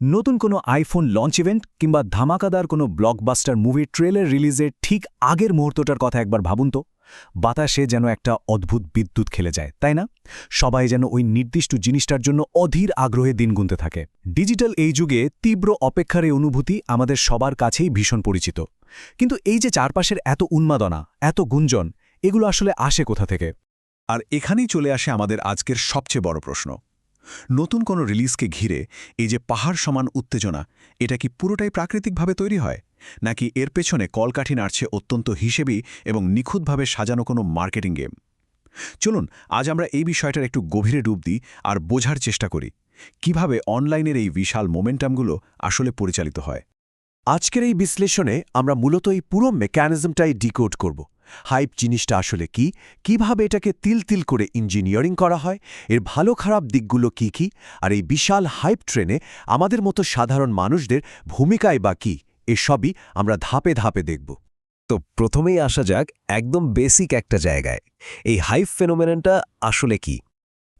নতুন কোনো iPhone launch event কিংবা ধামাকাদার কোনো ব্লকবাস্টার মুভির ট্রেলার রিলিজের ঠিক আগের মুহূর্তটার কথা একবার ভাবুন তো। বাতাসে যেন একটা অদ্ভুত বিদ্যুৎ খেলে যায়, তাই না? সবাই যেন ওই নির্দিষ্ট জিনিসটার জন্য অধীর আগ্রহে দিন গুনতে থাকে। ডিজিটাল এই যুগে তীব্র অপেক্ষার এই অনুভূতি আমাদের সবার কাছেই ভীষণ পরিচিত। কিন্তু এই যে চারপাশের এত উন্মাদনা, এত গুঞ্জন, এগুলো আসলে আসে কোথা থেকে? আর এখানেই চলে আসে আমাদের আজকের সবচেয়ে বড় প্রশ্ন। নতুন কোনো রিলিজকে ঘিরে এই যে পাহাড় সমান উত্তেজনা, এটা কি পুরোটাই প্রাকৃতিকভাবে তৈরি হয়, নাকি এর পেছনে কলকাঠি নাড়ছে অত্যন্ত হিসেবি এবং নিখুঁতভাবে সাজানো কোনো মার্কেটিং গেম? চলুন আজ আমরা এই বিষয়টার একটু গভীরে ডুব দিই আর বোঝার চেষ্টা করি কিভাবে অনলাইনের এই বিশাল মোমেন্টামগুলো আসলে পরিচালিত হয়। আজকের এই বিশ্লেষণে আমরা মূলত এই পুরো মেকানিজমটাই ডিকোড করব। হাইপ জিনিসটা আসলে কি, কিভাবে এটাকে তিল তিল করে ইঞ্জিনিয়ারিং করা হয়, এর ভালো খারাপ দিকগুলো কি, আর এই বিশাল হাইপ ট্রেনে আমাদের মতো সাধারণ মানুষদের ভূমিকায় বা কি, এসবই আমরা ধাপে ধাপে দেখব। তো প্রথমেই আসা যাক একদম বেসিক একটা জায়গায়। এই হাইপ ফেনোমেননটা আসলে কি?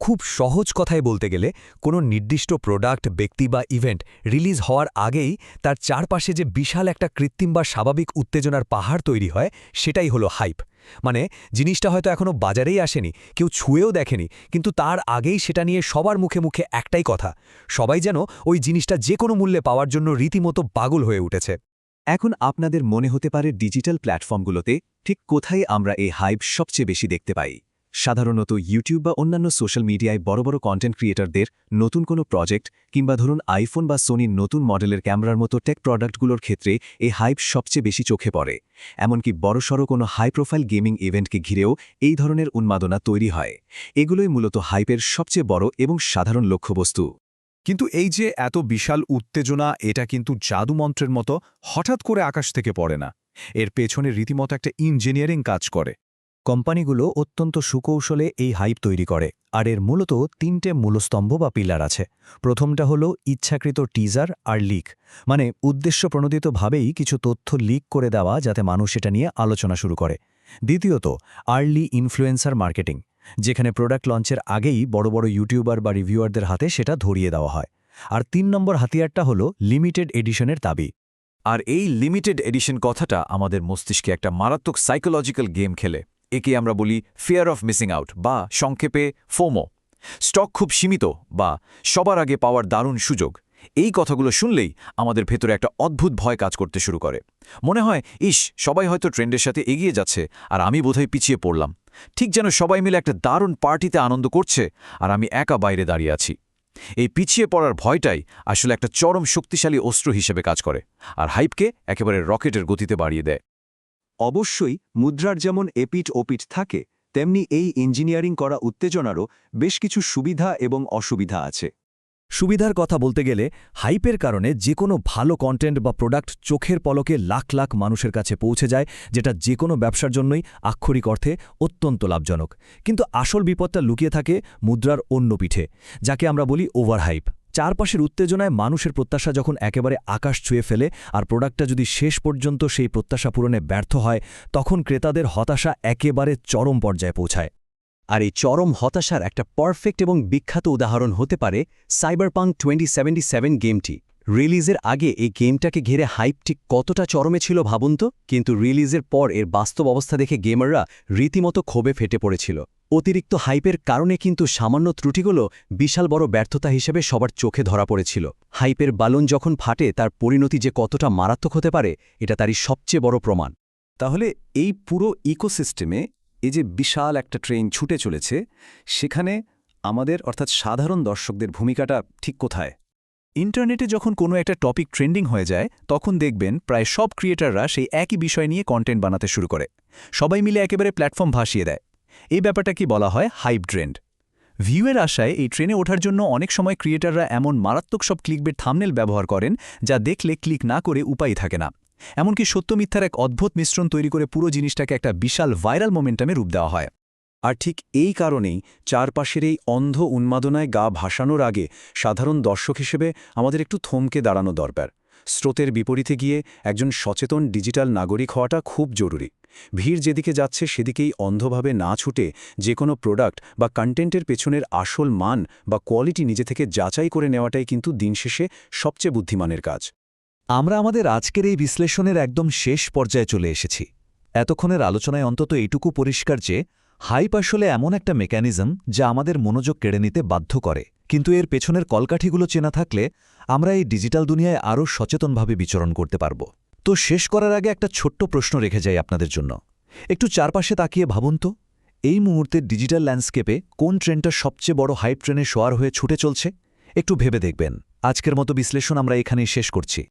খুব সহজ কথায় বলতে গেলে কোনো নির্দিষ্ট প্রোডাক্ট, ব্যক্তি বা ইভেন্ট রিলিজ হওয়ার আগেই তার চারপাশে যে বিশাল একটা কৃত্রিম বা স্বাভাবিক উত্তেজনার পাহাড় তৈরি হয়, সেটাই হলো হাইপ। মানে জিনিসটা হয়তো এখনও বাজারেই আসেনি, কেউ ছুঁয়েও দেখেনি, কিন্তু তার আগেই সেটা নিয়ে সবার মুখে মুখে একটাই কথা, সবাই যেন ওই জিনিসটা যে কোনো মূল্যে পাওয়ার জন্য রীতিমতো পাগল হয়ে উঠেছে। এখন আপনাদের মনে হতে পারে ডিজিটাল প্ল্যাটফর্মগুলোতে ঠিক কোথায় আমরা এই হাইপ সবচেয়ে বেশি দেখতে পাই। সাধারণত ইউটিউব বা অন্যান্য সোশ্যাল মিডিয়ায় বড় বড় কন্টেন্ট ক্রিয়েটরদের নতুন কোনো প্রজেক্ট কিংবা ধরুন আইফোন বা সোনির নতুন মডেলের ক্যামেরার মতো টেক প্রোডাক্টগুলোর ক্ষেত্রে এই হাইপ সবচেয়ে বেশি চোখে পড়ে। এমনকি বড়সড় কোনো হাই প্রোফাইল গেমিং ইভেন্টকে ঘিরেও এই ধরনের উন্মাদনা তৈরি হয়। এগুলোই মূলত হাইপের সবচেয়ে বড় এবং সাধারণ লক্ষ্যবস্তু। কিন্তু এই যে এত বিশাল উত্তেজনা, এটা কিন্তু জাদুমন্ত্রের মতো হঠাৎ করে আকাশ থেকে পড়ে না। এর পেছনে রীতিমতো একটা ইঞ্জিনিয়ারিং কাজ করে। কোম্পানিগুলো অত্যন্ত সুকৌশলে এই হাইপ তৈরি করে, আর এর মূলত তিনটে মূলস্তম্ভ বা পিলার আছে। প্রথমটা হলো ইচ্ছাকৃত টিজার আর লিক, মানে উদ্দেশ্যপ্রণোদিতভাবেই কিছু তথ্য লিক করে দেওয়া যাতে মানুষ এটা নিয়ে আলোচনা শুরু করে। দ্বিতীয়ত আর্লি ইনফ্লুয়েন্সার মার্কেটিং, যেখানে প্রোডাক্ট লঞ্চের আগেই বড় বড় ইউটিউবার বা রিভিউয়ারদের হাতে সেটা ধরিয়ে দেওয়া হয়। আর ৩ নম্বর হাতিয়ারটা হলো লিমিটেড এডিশনের দাবি। আর এই লিমিটেড এডিশন কথাটা আমাদের মস্তিষ্কে একটা মারাত্মক সাইকোলজিক্যাল গেম খেলে। একে আমরা বলি ফিয়ার অফ মিসিং আউট, বা সংক্ষেপে ফোমো। স্টক খুব সীমিত, বা সবার আগে পাওয়ার দারুণ সুযোগ। এই কথাগুলো শুনলেই আমাদের ভেতরে একটা অদ্ভুত ভয় কাজ করতে শুরু করে। মনে হয়, ইস, সবাই হয়তো ট্রেন্ডের সাথে এগিয়ে যাচ্ছে আর আমি বোধহয় পিছিয়ে পড়লাম। ঠিক যেন সবাই মিলে একটা দারুণ পার্টিতে আনন্দ করছে আর আমি একা বাইরে দাঁড়িয়ে আছি। এই পিছিয়ে পড়ার ভয়টাই আসলে একটা চরম শক্তিশালী অস্ত্র হিসেবে কাজ করে, আর হাইপকে একেবারে রকেটের গতিতে বাড়িয়ে দেয়। অবশ্যই মুদ্রার যেমন এপিঠ ওপিঠ থাকে, তেমনি এই ইঞ্জিনিয়ারিং করা উত্তেজনারও বেশ কিছু সুবিধা এবং অসুবিধা আছে। সুবিধার কথা বলতে গেলে হাইপের কারণে যে কোনো ভালো কন্টেন্ট বা প্রোডাক্ট চোখের পলকে লাখ লাখ মানুষের কাছে পৌঁছে যায়, যেটা যে কোনো ব্যবসার জন্যই আক্ষরিক অর্থে অত্যন্ত লাভজনক। কিন্তু আসল বিপদটা লুকিয়ে থাকে মুদ্রার অন্য পিঠে, যাকে আমরা বলি ওভারহাইপ। চারপাশের উত্তেজনায় মানুষের প্রত্যাশা যখন একেবারে আকাশ ছুঁয়ে ফেলে, আর প্রোডাক্টটা যদি শেষ পর্যন্ত সেই প্রত্যাশা পূরণে ব্যর্থ হয়, তখন ক্রেতাদের হতাশা একেবারে চরম পর্যায়ে পৌঁছায়। আর এই চরম হতাশার একটা পারফেক্ট এবং বিখ্যাত উদাহরণ হতে পারে সাইবারপাঙ্ক 2077 গেমটি। রিলিজের আগে এই গেমটাকে ঘিরে হাইপ ঠিক কতটা চরমে ছিল ভাবুন তো। কিন্তু রিলিজের পর এর বাস্তব অবস্থা দেখে গেমাররা রীতিমতো ক্ষোভে ফেটে পড়েছিল। অতিরিক্ত হাইপের কারণে কিন্তু সামান্য ত্রুটিগুলো বিশাল বড় ব্যর্থতা হিসেবে সবার চোখে ধরা পড়েছিল। হাইপের বালুন যখন ফাটে, তার পরিণতি যে কতটা মারাত্মক হতে পারে, এটা তারই সবচেয়ে বড় প্রমাণ। তাহলে এই পুরো ইকোসিস্টেমে এই যে বিশাল একটা ট্রেন ছুটে চলেছে, সেখানে আমাদের অর্থাৎ সাধারণ দর্শকদের ভূমিকাটা ঠিক কোথায়? ইন্টারনেটে যখন কোনো একটা টপিক ট্রেন্ডিং হয়ে যায়, তখন দেখবেন প্রায় সব ক্রিয়েটাররা সেই একই বিষয় নিয়ে কন্টেন্ট বানাতে শুরু করে। সবাই মিলে একেবারে প্ল্যাটফর্ম ভাসিয়ে দেয়। এই ব্যাপারটা কি বলা হয় হাইপ ট্রেন্ড। ভিউয়ের আশায় এই ট্রেনে ওঠার জন্য অনেক সময় ক্রিয়েটাররা এমন মারাত্মক সব ক্লিকবেট থাম্বনেল ব্যবহার করেন, যা দেখলে ক্লিক না করে উপায় থাকে না। এমনকি সত্য মিথ্যার এক অদ্ভুত মিশ্রণ তৈরি করে পুরো জিনিসটাকে একটা বিশাল ভাইরাল মোমেন্টামে রূপ দেওয়া হয়। আর ঠিক এই কারণেই চারপাশের এই অন্ধ উন্মাদনায় গা ভাসানোর আগে সাধারণ দর্শক হিসেবে আমাদের একটু থমকে দাঁড়ানো দরকার। স্রোতের বিপরীতে গিয়ে একজন সচেতন ডিজিটাল নাগরিক হওয়াটা খুব জরুরি। ভিড় যেদিকে যাচ্ছে সেদিকেই অন্ধভাবে না ছুটে যে কোনো প্রোডাক্ট বা কন্টেন্টের পেছনের আসল মান বা কোয়ালিটি নিজে থেকে যাচাই করে নেওয়াটাই কিন্তু দিন শেষে সবচেয়ে বুদ্ধিমানের কাজ। আমরা আমাদের আজকের এই বিশ্লেষণের একদম শেষ পর্যায়ে চলে এসেছি। এতক্ষণের আলোচনায় অন্তত এইটুকু পরিষ্কার যে হাইপ আসলে এমন একটা মেকানিজম যা আমাদের মনোযোগ কেড়ে নিতে বাধ্য করে, কিন্তু এর পেছনের কলকাঠিগুলো চেনা থাকলে আমরা এই ডিজিটাল দুনিয়ায় আরও সচেতনভাবে বিচরণ করতে পারব। তো শেষ করার আগে একটা ছোট্ট প্রশ্ন রেখে যাই আপনাদের জন্য। একটু চারপাশে তাকিয়ে ভাবুন তো, এই মুহূর্তে ডিজিটাল ল্যান্ডস্কেপে কোন ট্রেনটা সবচেয়ে বড় হাইপ ট্রেনে শোয়ার হয়ে ছুটে চলছে? একটু ভেবে দেখবেন। আজকের মতো বিশ্লেষণ আমরা এখানেই শেষ করছি।